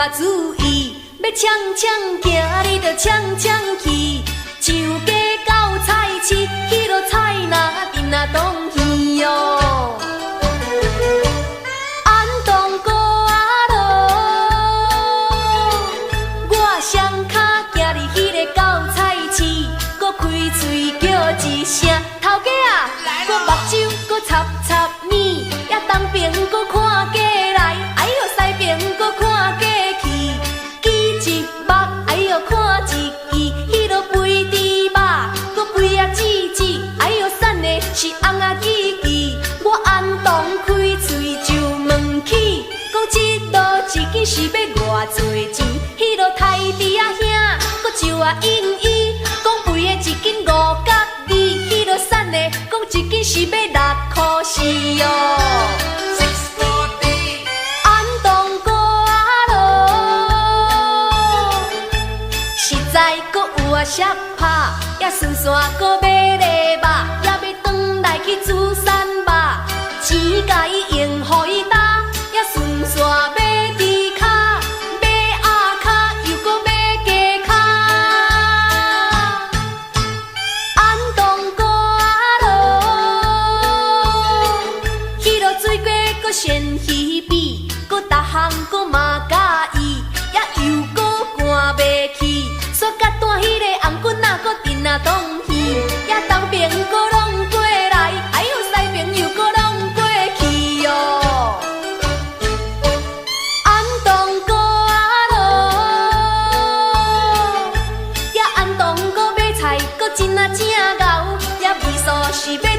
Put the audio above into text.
我注意，要呛呛行，你着呛呛去。上街到菜市，迄落菜那阵那当鱼哟。安东哥啊路，我双脚行入迄个到菜市，搁开嘴叫一声头家啊，搁目睭搁插插咪，也东边搁看过来，哎哟西边搁看过去，记一目，哎哟看一记，迄落肥猪肉，搁肥啊挤挤，哎哟瘦的是红啊记记，我安东开嘴就问起，讲这路一件是要偌济钱，迄落太弟啊兄，搁就啊应伊，讲肥的一斤5角2，迄落瘦的讲一斤是要6块4哟。安东哥啊路，实在搁有啊摔拍，也顺线搁买礼物，也要转来去煮山肉，钱甲伊用，互伊打，也顺线买猪脚，买鸭脚，又搁买鸡脚。安东哥啊路，迄落水果搁鲜鱼比，搁逐项搁嘛甲意，也又搁寒袂去。煞甲弹迄个红棍仔，搁阵啊当鱼，也东边搁拢过来，哎哟西边又搁拢过去哟。安东哥啊路，也安东搁买菜，搁真啊正牛，也味素是要。